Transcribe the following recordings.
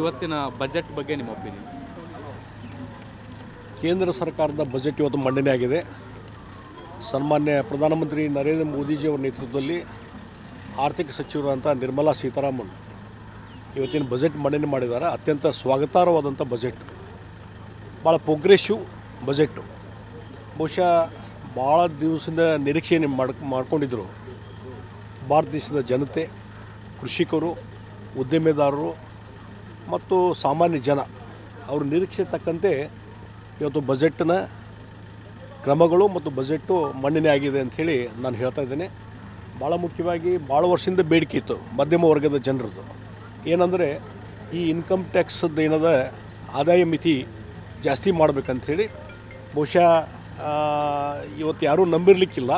ಇವತ್ತಿನ ಬಜೆಟ್ ಬಗ್ಗೆ ನಿಮ್ಮ ಒಪಿನಿಯನ್? ಕೇಂದ್ರ ಸರ್ಕಾರದ ಬಜೆಟ್ ಇವತ್ತು ಮಂಡನೆ ಆಗಿದೆ. ಸನ್ಮಾನ್ಯ ಪ್ರಧಾನಮಂತ್ರಿ ನರೇಂದ್ರ ಮೋದಿಜಿಯವರ ನೇತೃತ್ವದಲ್ಲಿ ಆರ್ಥಿಕ ಸಚಿವರಾದಂಥ ನಿರ್ಮಲಾ ಸೀತಾರಾಮನ್ ಇವತ್ತಿನ ಬಜೆಟ್ ಮಂಡನೆ ಮಾಡಿದ್ದಾರೆ. ಅತ್ಯಂತ ಸ್ವಾಗತಾರ್ಹವಾದಂಥ ಬಜೆಟ್, ಭಾಳ ಪ್ರೋಗ್ರೆಸಿವ್ ಬಜೆಟ್ಟು. ಬಹುಶಃ ಭಾಳ ದಿವಸದ ನಿರೀಕ್ಷೆಯನ್ನು ಮಾಡ್ಕೊಂಡಿದ್ದರು ಭಾರತ ದೇಶದ ಜನತೆ, ಕೃಷಿಕರು, ಉದ್ಯಮೆದಾರರು ಮತ್ತು ಸಾಮಾನ್ಯ ಜನ. ಅವ್ರ ನಿರೀಕ್ಷೆ ತಕ್ಕಂತೆ ಇವತ್ತು ಬಜೆಟ್ನ ಕ್ರಮಗಳು ಮತ್ತು ಬಜೆಟ್ಟು ಮಂಡನೆ ಆಗಿದೆ ಅಂಥೇಳಿ ನಾನು ಹೇಳ್ತಾ ಇದ್ದೇನೆ. ಭಾಳ ಮುಖ್ಯವಾಗಿ ಭಾಳ ವರ್ಷದಿಂದ ಬೇಡಿಕೆ ಇತ್ತು ಮಧ್ಯಮ ವರ್ಗದ ಜನರದ್ದು. ಏನಂದರೆ ಈ ಇನ್ಕಮ್ ಟ್ಯಾಕ್ಸದ್ದು ಏನದ ಆದಾಯ ಮಿತಿ ಜಾಸ್ತಿ ಮಾಡಬೇಕಂಥೇಳಿ. ಬಹುಶಃ ಇವತ್ತು ಯಾರೂ ನಂಬಿರಲಿಕ್ಕಿಲ್ಲ.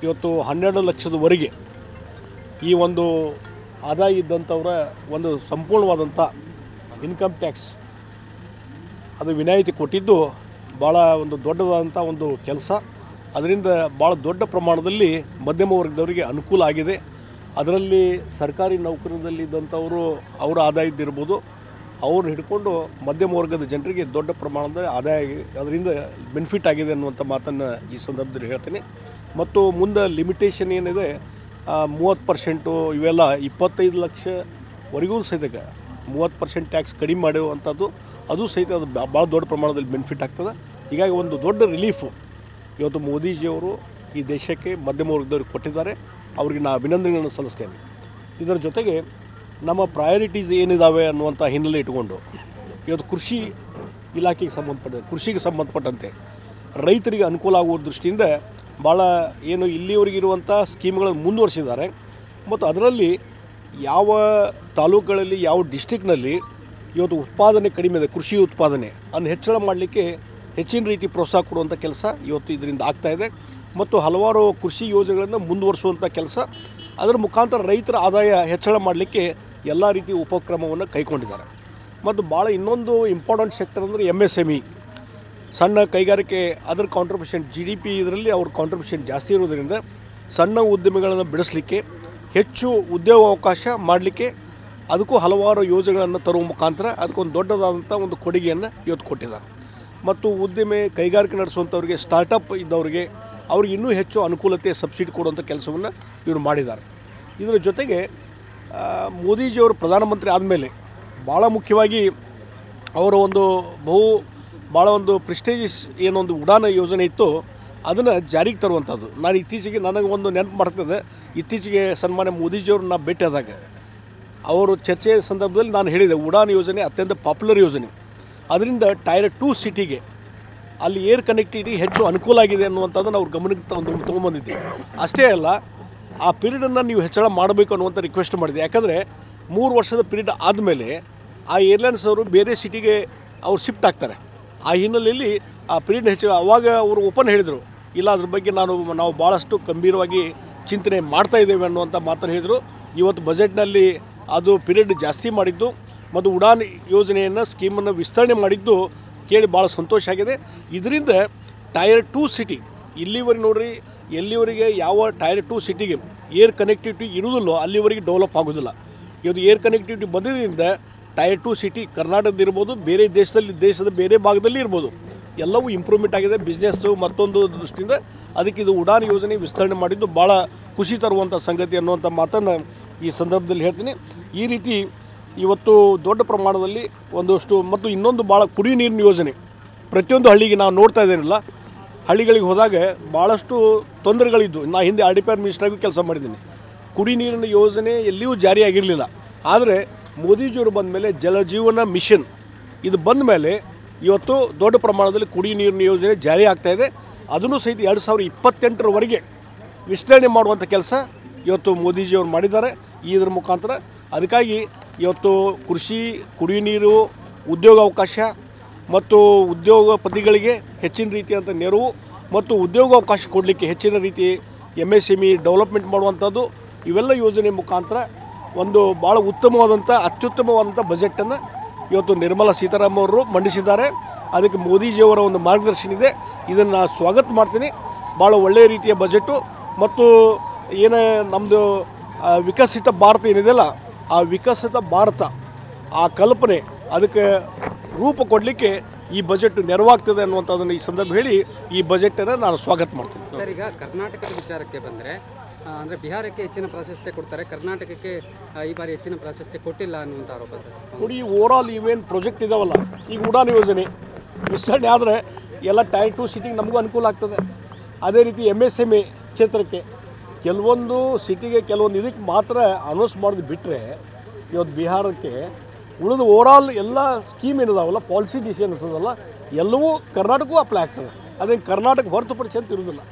ಇವತ್ತು 12 ಲಕ್ಷದವರೆಗೆ ಈ ಒಂದು ಆದಾಯ ಇದ್ದಂಥವರ ಒಂದು ಸಂಪೂರ್ಣವಾದಂಥ ಇನ್ಕಮ್ ಟ್ಯಾಕ್ಸ್ ಅದು ವಿನಾಯಿತಿ ಕೊಟ್ಟಿದ್ದು ಭಾಳ ಒಂದು ದೊಡ್ಡದಾದಂಥ ಒಂದು ಕೆಲಸ. ಅದರಿಂದ ಭಾಳ ದೊಡ್ಡ ಪ್ರಮಾಣದಲ್ಲಿ ಮಧ್ಯಮ ವರ್ಗದವರಿಗೆ ಅನುಕೂಲ ಆಗಿದೆ. ಅದರಲ್ಲಿ ಸರ್ಕಾರಿ ನೌಕರದಲ್ಲಿದ್ದಂಥವರು ಅವರ ಆದಾಯದ್ದಿರ್ಬೋದು, ಅವ್ರು ಹಿಡ್ಕೊಂಡು ಮಧ್ಯಮ ವರ್ಗದ ಜನರಿಗೆ ದೊಡ್ಡ ಪ್ರಮಾಣದ ಆದಾಯ ಅದರಿಂದ ಬೆನಿಫಿಟ್ ಆಗಿದೆ ಅನ್ನುವಂಥ ಮಾತನ್ನು ಈ ಸಂದರ್ಭದಲ್ಲಿ ಹೇಳ್ತೀನಿ. ಮತ್ತು ಮುಂದೆ ಲಿಮಿಟೇಷನ್ ಏನಿದೆ 30% ಇವೆಲ್ಲ 25 ಲಕ್ಷವರೆಗೂ ಸಹಿತ 30% ಟ್ಯಾಕ್ಸ್ ಕಡಿಮೆ ಮಾಡುವಂಥದ್ದು ಅದು ಸಹಿತ ಅದು ಭಾಳ ದೊಡ್ಡ ಪ್ರಮಾಣದಲ್ಲಿ ಬೆನಿಫಿಟ್ ಆಗ್ತದೆ. ಹೀಗಾಗಿ ಒಂದು ದೊಡ್ಡ ರಿಲೀಫು ಇವತ್ತು ಮೋದಿಜಿಯವರು ಈ ದೇಶಕ್ಕೆ ಮಧ್ಯಮ ವರ್ಗದವ್ರಿಗೆ ಕೊಟ್ಟಿದ್ದಾರೆ. ಅವ್ರಿಗೆ ನಾನು ಅಭಿನಂದನೆಗಳನ್ನು ಸಲ್ಲಿಸ್ತೇನೆ. ಇದರ ಜೊತೆಗೆ ನಮ್ಮ ಪ್ರಯಾರಿಟೀಸ್ ಏನಿದ್ದಾವೆ ಅನ್ನುವಂಥ ಹಿನ್ನೆಲೆ ಇಟ್ಕೊಂಡು ಇವತ್ತು ಕೃಷಿ ಇಲಾಖೆಗೆ ಕೃಷಿಗೆ ಸಂಬಂಧಪಟ್ಟಂತೆ ರೈತರಿಗೆ ಅನುಕೂಲ ಆಗುವ ದೃಷ್ಟಿಯಿಂದ ಭಾಳ ಏನು ಇಲ್ಲಿವರೆಗಿರುವಂಥ ಸ್ಕೀಮ್ಗಳನ್ನು ಮುಂದುವರಿಸಿದ್ದಾರೆ. ಮತ್ತು ಅದರಲ್ಲಿ ಯಾವ ತಾಲೂಕುಗಳಲ್ಲಿ ಯಾವ ಡಿಸ್ಟಿಕ್ನಲ್ಲಿ ಇವತ್ತು ಉತ್ಪಾದನೆ ಕಡಿಮೆ ಇದೆ, ಕೃಷಿ ಉತ್ಪಾದನೆ ಅದನ್ನು ಹೆಚ್ಚಳ ಮಾಡಲಿಕ್ಕೆ ಹೆಚ್ಚಿನ ರೀತಿ ಪ್ರೋತ್ಸಾಹ ಕೊಡುವಂಥ ಕೆಲಸ ಇವತ್ತು ಇದರಿಂದ ಆಗ್ತಾಯಿದೆ. ಮತ್ತು ಹಲವಾರು ಕೃಷಿ ಯೋಜನೆಗಳನ್ನು ಮುಂದುವರಿಸುವಂಥ ಕೆಲಸ, ಅದರ ಮುಖಾಂತರ ರೈತರ ಆದಾಯ ಹೆಚ್ಚಳ ಮಾಡಲಿಕ್ಕೆ ಎಲ್ಲ ರೀತಿಯ ಉಪಕ್ರಮವನ್ನು ಕೈಗೊಂಡಿದ್ದಾರೆ. ಮತ್ತು ಭಾಳ ಇನ್ನೊಂದು ಇಂಪಾರ್ಟೆಂಟ್ ಸೆಕ್ಟರ್ ಅಂದರೆ MSME, ಸಣ್ಣ ಕೈಗಾರಿಕೆ. ಅದರ ಕಾಂಟ್ರಿಬ್ಯೂಷನ್ GDP ಇದರಲ್ಲಿ ಅವ್ರ ಕಾಂಟ್ರಿಬ್ಯೂಷನ್ ಜಾಸ್ತಿ ಇರೋದರಿಂದ ಸಣ್ಣ ಉದ್ಯಮಿಗಳನ್ನು ಬೆಳೆಸಲಿಕ್ಕೆ, ಹೆಚ್ಚು ಉದ್ಯೋಗ ಅವಕಾಶ ಮಾಡಲಿಕ್ಕೆ ಅದಕ್ಕೂ ಹಲವಾರು ಯೋಜನೆಗಳನ್ನು ತರುವ ಮುಖಾಂತರ ಅದಕ್ಕೊಂದು ದೊಡ್ಡದಾದಂಥ ಒಂದು ಕೊಡುಗೆಯನ್ನು ಇವತ್ತು ಕೊಟ್ಟಿದ್ದಾರೆ. ಮತ್ತು ಉದ್ಯಮೆ ಕೈಗಾರಿಕೆ ನಡೆಸುವಂಥವ್ರಿಗೆ, ಸ್ಟಾರ್ಟಪ್ ಇದ್ದವರಿಗೆ ಅವ್ರಿಗೆ ಇನ್ನೂ ಹೆಚ್ಚು ಅನುಕೂಲತೆ, ಸಬ್ಸಿಡಿ ಕೊಡುವಂಥ ಕೆಲಸವನ್ನು ಇವರು ಮಾಡಿದ್ದಾರೆ. ಇದರ ಜೊತೆಗೆ ಮೋದಿಜಿಯವರು ಪ್ರಧಾನಮಂತ್ರಿ ಆದಮೇಲೆ ಭಾಳ ಮುಖ್ಯವಾಗಿ ಅವರ ಒಂದು ಭಾಳ ಒಂದು ಪ್ರೆಸ್ಟೇಜಿಯಸ್ ಏನೊಂದು ಉಡಾನ್ ಯೋಜನೆ ಇತ್ತು ಅದನ್ನು ಜಾರಿಗೆ ತರುವಂಥದ್ದು. ನಾನು ಇತ್ತೀಚೆಗೆ ನನಗೆ ಒಂದು ನೆನಪು ಮಾಡ್ತದೆ. ಇತ್ತೀಚೆಗೆ ಸನ್ಮಾನ್ಯ ಮೋದಿಜಿಯವ್ರನ್ನ ಭೇಟಿಯಾದಾಗ ಅವರು ಚರ್ಚೆಯ ಸಂದರ್ಭದಲ್ಲಿ ನಾನು ಹೇಳಿದೆ, ಉಡಾನ್ ಯೋಜನೆ ಅತ್ಯಂತ ಪಾಪ್ಯುಲರ್ ಯೋಜನೆ. ಅದರಿಂದ ಟೈರ್ 2 ಸಿಟಿಗೆ ಅಲ್ಲಿ ಏರ್ ಕನೆಕ್ಟಿವಿಟಿ ಹೆಚ್ಚು ಅನುಕೂಲ ಆಗಿದೆ ಅನ್ನುವಂಥದ್ದನ್ನು ಅವ್ರ ಗಮನಕ್ಕೆ ತೊಗೊಂಬಂದಿದ್ದೆ. ಅಷ್ಟೇ ಅಲ್ಲ, ಆ ಪೀರಿಯಡನ್ನು ನೀವು ಹೆಚ್ಚಳ ಮಾಡಬೇಕು ಅನ್ನುವಂಥ ರಿಕ್ವೆಸ್ಟ್ ಮಾಡಿದೆ. ಯಾಕಂದರೆ 3 ವರ್ಷದ ಪೀರಿಯಡ್ ಆದಮೇಲೆ ಆ ಏರ್ಲೈನ್ಸ್ ಅವರು ಬೇರೆ ಸಿಟಿಗೆ ಅವ್ರು ಶಿಫ್ಟ್ ಆಗ್ತಾರೆ. ಆ ಹಿನ್ನೆಲೆಯಲ್ಲಿ ಆ ಪೀರಿಯಡ್ ಹೆಚ್ಚು ಆವಾಗ ಅವರು ಓಪನ್ ಹೇಳಿದರು, ಇಲ್ಲ ಅದ್ರ ಬಗ್ಗೆ ನಾವು ಭಾಳಷ್ಟು ಗಂಭೀರವಾಗಿ ಚಿಂತನೆ ಮಾಡ್ತಾಯಿದ್ದೇವೆ ಅನ್ನುವಂಥ ಮಾತನ್ನು ಹೇಳಿದರು. ಇವತ್ತು ಬಜೆಟ್ನಲ್ಲಿ ಅದು ಪೀರಿಯಡ್ ಜಾಸ್ತಿ ಮಾಡಿದ್ದು ಮತ್ತು ಉಡಾನ್ ಯೋಜನೆಯನ್ನು ಸ್ಕೀಮನ್ನು ವಿಸ್ತರಣೆ ಮಾಡಿದ್ದು ಕೇಳಿ ಭಾಳ ಸಂತೋಷ ಆಗಿದೆ. ಇದರಿಂದ ಟೈರ್ 2 ಸಿಟಿ ಇಲ್ಲಿವರೆಗೆ ನೋಡ್ರಿ, ಎಲ್ಲಿವರೆಗೆ ಯಾವ ಟೈರ್ 2 ಸಿಟಿಗೆ ಏರ್ ಕನೆಕ್ಟಿವಿಟಿ ಇರುವುದಿಲ್ಲೋ ಅಲ್ಲಿವರೆಗೆ ಡೆವಲಪ್ ಆಗೋದಿಲ್ಲ. ಇವತ್ತು ಏರ್ ಕನೆಕ್ಟಿವಿಟಿ ಬಂದಿದ್ದರಿಂದ ಟೈರ್ 2 ಸಿಟಿ ಕರ್ನಾಟಕದ ಇರ್ಬೋದು, ಬೇರೆ ದೇಶದ ಬೇರೆ ಭಾಗದಲ್ಲಿ ಇರ್ಬೋದು, ಎಲ್ಲವೂ ಇಂಪ್ರೂವ್ಮೆಂಟ್ ಆಗಿದೆ. ಬಿಸ್ನೆಸ್ಸು ಮತ್ತೊಂದು ದೃಷ್ಟಿಯಿಂದ ಅದಕ್ಕೆ ಇದು ಉಡಾನ್ ಯೋಜನೆ ವಿಸ್ತರಣೆ ಮಾಡಿದ್ದು ಭಾಳ ಖುಷಿ ತರುವಂಥ ಸಂಗತಿ ಅನ್ನುವಂಥ ಮಾತನ್ನು ಈ ಸಂದರ್ಭದಲ್ಲಿ ಹೇಳ್ತೀನಿ. ಈ ರೀತಿ ಇವತ್ತು ದೊಡ್ಡ ಪ್ರಮಾಣದಲ್ಲಿ ಒಂದಷ್ಟು ಮತ್ತು ಇನ್ನೊಂದು ಭಾಳ ಕುಡಿಯುವ ನೀರಿನ ಯೋಜನೆ ಪ್ರತಿಯೊಂದು ಹಳ್ಳಿಗೆ ನಾವು ನೋಡ್ತಾ ಇದ್ದೇನಿಲ್ಲ. ಹಳ್ಳಿಗಳಿಗೆ ಹೋದಾಗ ಭಾಳಷ್ಟು ತೊಂದರೆಗಳಿದ್ದು. ನಾನು ಹಿಂದೆ RDPR ಮಿನಿಸ್ಟ್ರಾಗೂ ಕೆಲಸ ಮಾಡಿದ್ದೀನಿ. ಕುಡಿ ನೀರಿನ ಯೋಜನೆ ಎಲ್ಲಿಯೂ ಜಾರಿಯಾಗಿರಲಿಲ್ಲ. ಆದರೆ ಮೋದಿಜಿಯವರು ಬಂದ ಮೇಲೆ ಜಲಜೀವನ ಮಿಷನ್ ಇದು ಬಂದ ಮೇಲೆ ಇವತ್ತು ದೊಡ್ಡ ಪ್ರಮಾಣದಲ್ಲಿ ಕುಡಿಯುವ ನೀರಿನ ಯೋಜನೆ ಜಾರಿ ಆಗ್ತಾಯಿದೆ. ಅದನ್ನು ಸಹಿತ 2028ರವರೆಗೆ ವಿಸ್ತರಣೆ ಮಾಡುವಂಥ ಕೆಲಸ ಇವತ್ತು ಮೋದಿಜಿಯವರು ಮಾಡಿದ್ದಾರೆ ಇದರ ಮುಖಾಂತರ. ಅದಕ್ಕಾಗಿ ಇವತ್ತು ಕೃಷಿ, ಕುಡಿಯುವ ನೀರು, ಉದ್ಯೋಗ ಅವಕಾಶ ಮತ್ತು ಉದ್ಯೋಗಪತಿಗಳಿಗೆ ಹೆಚ್ಚಿನ ರೀತಿಯಂಥ ನೆರವು ಮತ್ತು ಉದ್ಯೋಗಾವಕಾಶ ಕೊಡಲಿಕ್ಕೆ ಹೆಚ್ಚಿನ ರೀತಿ MSME ಡೆವಲಪ್ಮೆಂಟ್ ಮಾಡುವಂಥದ್ದು, ಇವೆಲ್ಲ ಯೋಜನೆ ಮುಖಾಂತರ ಒಂದು ಭಾಳ ಅತ್ಯುತ್ತಮವಾದಂಥ ಬಜೆಟನ್ನು ಇವತ್ತು ನಿರ್ಮಲಾ ಸೀತಾರಾಮನ್ ಅವರು ಮಂಡಿಸಿದ್ದಾರೆ. ಅದಕ್ಕೆ ಮೋದಿಜಿಯವರ ಒಂದು ಮಾರ್ಗದರ್ಶನ ಇದೆ. ಇದನ್ನು ಸ್ವಾಗತ ಮಾಡ್ತೀನಿ. ಭಾಳ ಒಳ್ಳೆಯ ರೀತಿಯ ಬಜೆಟು ಮತ್ತು ಏನು ನಮ್ಮದು ವಿಕಸಿತ ಭಾರತ ಏನಿದೆಯಲ್ಲ, ಆ ವಿಕಸಿತ ಭಾರತ ಆ ಕಲ್ಪನೆ ಅದಕ್ಕೆ ರೂಪ ಕೊಡಲಿಕ್ಕೆ ಈ ಬಜೆಟ್ ನೆರವಾಗ್ತದೆ ಅನ್ನುವಂಥದ್ದನ್ನು ಈ ಸಂದರ್ಭ ಹೇಳಿ ಈ ಬಜೆಟನ್ನು ನಾನು ಸ್ವಾಗತ ಮಾಡ್ತೀನಿ. ಸರ್, ಈಗ ಕರ್ನಾಟಕದ ವಿಚಾರಕ್ಕೆ ಬಂದರೆ ಅಂದರೆ ಬಿಹಾರಕ್ಕೆ ಹೆಚ್ಚಿನ ಪ್ರಾಶಸ್ತ್ಯ ಕೊಡ್ತಾರೆ, ಕರ್ನಾಟಕಕ್ಕೆ ಈ ಬಾರಿ ಹೆಚ್ಚಿನ ಪ್ರಾಶಸ್ತ್ಯ ಕೊಟ್ಟಿಲ್ಲ ಅನ್ನುವಂಥ ಆರೋಪ ಸರ್. ನೋಡಿ, ಓವರಾಲ್ ಇವೇನು ಪ್ರಾಜೆಕ್ಟ್ ಇದಾವಲ್ಲ, ಈಗ ಉಡಾನ್ ಯೋಜನೆ ವಿಸ್ತರಣೆ ಆದರೆ ಎಲ್ಲ ಟೈರ್ 2 ಸಿಟಿಗೆ ನಮಗೂ ಅನುಕೂಲ ಆಗ್ತದೆ. ಅದೇ ರೀತಿ MSME ಕ್ಷೇತ್ರಕ್ಕೆ ಕೆಲವೊಂದು ಸಿಟಿಗೆ ಕೆಲವೊಂದು ಇದಕ್ಕೆ ಮಾತ್ರ ಅನೌನ್ಸ್ ಮಾಡೋದು ಬಿಟ್ಟರೆ ಇವತ್ತು ಬಿಹಾರಕ್ಕೆ ಉಳಿದು ಓವರಾಲ್ ಎಲ್ಲ ಸ್ಕೀಮ್ ಏನಿದಾವಲ್ಲ, ಪಾಲಿಸಿ ಡಿಸಿಷನ್ಸ್ ಅದಲ್ಲ, ಎಲ್ಲವೂ ಕರ್ನಾಟಕಕ್ಕೂ ಅಪ್ಲೈ ಆಗ್ತದೆ. ಅದೇನು ಕರ್ನಾಟಕ ಹೊರತುಪಡಿಸಿ ಅಂತ ಇರುವುದಿಲ್ಲ.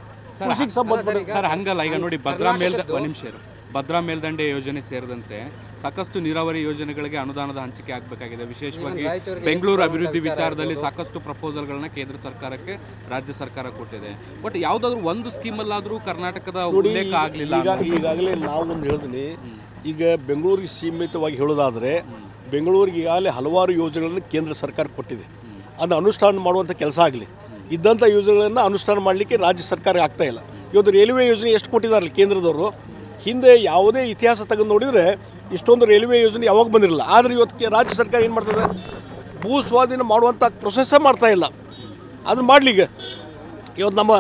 ಕೃಷಿಗೆ ಸಂಬಂಧಪಟ್ಟ ಸರ್ ಹಂಗಲ್ಲ. ಈಗ ನೋಡಿ, ಭದ್ರಾ ಮೇಲ್ದಂಡೆ ಯೋಜನೆ ಸೇರಿದಂತೆ ಸಾಕಷ್ಟು ನೀರಾವರಿ ಯೋಜನೆಗಳಿಗೆ ಅನುದಾನದ ಹಂಚಿಕೆ ಆಗಬೇಕಾಗಿದೆ. ವಿಶೇಷವಾಗಿ ಬೆಂಗಳೂರು ಅಭಿವೃದ್ಧಿ ವಿಚಾರದಲ್ಲಿ ಸಾಕಷ್ಟು ಪ್ರಪೋಸಲ್ಗಳನ್ನ ಕೇಂದ್ರ ಸರ್ಕಾರಕ್ಕೆ ರಾಜ್ಯ ಸರ್ಕಾರ ಕೊಟ್ಟಿದೆ. ಬಟ್ ಯಾವುದಾದ್ರೂ ಒಂದು ಸ್ಕೀಮಲ್ಲಾದರೂ ಕರ್ನಾಟಕದ ಉಲ್ಲೇಖ ಆಗಲಿಲ್ಲ. ಈಗಾಗಲೇ ನಾವೊಂದು ಹೇಳಿದ್ನಿ. ಈಗ ಬೆಂಗಳೂರಿಗೆ ಸೀಮಿತವಾಗಿ ಹೇಳೋದಾದರೆ ಬೆಂಗಳೂರಿಗೆ ಈಗಾಗಲೇ ಹಲವಾರು ಯೋಜನೆಗಳನ್ನು ಕೇಂದ್ರ ಸರ್ಕಾರ ಕೊಟ್ಟಿದೆ. ಅದನ್ನು ಅನುಷ್ಠಾನ ಮಾಡುವಂಥ ಕೆಲಸ ಆಗಲಿ, ಇದ್ದಂಥ ಯೋಜನೆಗಳನ್ನು ಅನುಷ್ಠಾನ ಮಾಡಲಿಕ್ಕೆ ರಾಜ್ಯ ಸರ್ಕಾರ ಆಗ್ತಾ ಇಲ್ಲ. ಇವತ್ತು ರೈಲ್ವೆ ಯೋಜನೆ ಎಷ್ಟು ಕೊಟ್ಟಿದ್ದಾರಲ್ಲ ಕೇಂದ್ರದವರು, ಹಿಂದೆ ಯಾವುದೇ ಇತಿಹಾಸ ತೆಗೆದು ನೋಡಿದರೆ ಇಷ್ಟೊಂದು ರೈಲ್ವೆ ಯೋಜನೆ ಯಾವಾಗ ಬಂದಿರಲಿಲ್ಲ. ಆದರೆ ಇವತ್ತು ರಾಜ್ಯ ಸರ್ಕಾರ ಏನು ಮಾಡ್ತದೆ, ಭೂ ಸ್ವಾಧೀನ ಮಾಡುವಂಥ ಪ್ರೊಸೆಸ್ಸೇ ಮಾಡ್ತಾ ಇಲ್ಲ. ಅದನ್ನು ಮಾಡಲಿಕ್ಕೆ ಇವತ್ತು ನಮ್ಮ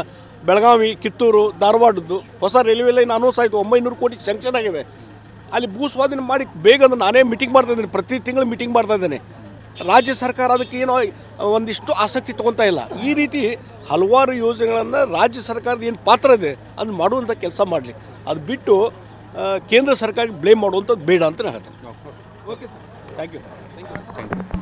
ಬೆಳಗಾವಿ, ಕಿತ್ತೂರು, ಧಾರವಾಡದ್ದು ಹೊಸ ರೈಲ್ವೆ ಲೈನ್ ಅನೌನ್ಸ್ ಆಯಿತು, 900 ಕೋಟಿ ಸ್ಯಾಂಕ್ಷನ್ ಆಗಿದೆ. ಅಲ್ಲಿ ಭೂ ಸ್ವಾಧೀನ ಮಾಡಿ ಬೇಗ ನಾನೇ ಮೀಟಿಂಗ್ ಮಾಡ್ತಾಯಿದ್ದೇನೆ, ಪ್ರತಿ ತಿಂಗಳು ಮೀಟಿಂಗ್ ಮಾಡ್ತಾಯಿದ್ದೇನೆ. ರಾಜ್ಯ ಸರ್ಕಾರ ಅದಕ್ಕೆ ಏನೋ ಒಂದಿಷ್ಟು ಆಸಕ್ತಿ ತೊಗೊತಾ ಇಲ್ಲ. ಈ ರೀತಿ ಹಲವಾರು ಯೋಜನೆಗಳನ್ನು ರಾಜ್ಯ ಸರ್ಕಾರದ ಏನು ಪಾತ್ರ ಇದೆ ಅದನ್ನು ಮಾಡುವಂಥ ಕೆಲಸ ಮಾಡಲಿ. ಅದು ಬಿಟ್ಟು ಕೇಂದ್ರ ಸರ್ಕಾರಕ್ಕೆ ಬ್ಲೇಮ್ ಮಾಡುವಂಥದ್ದು ಬೇಡ ಅಂತ ಹೇಳ್ತೀನಿ. Okay sir, thank you.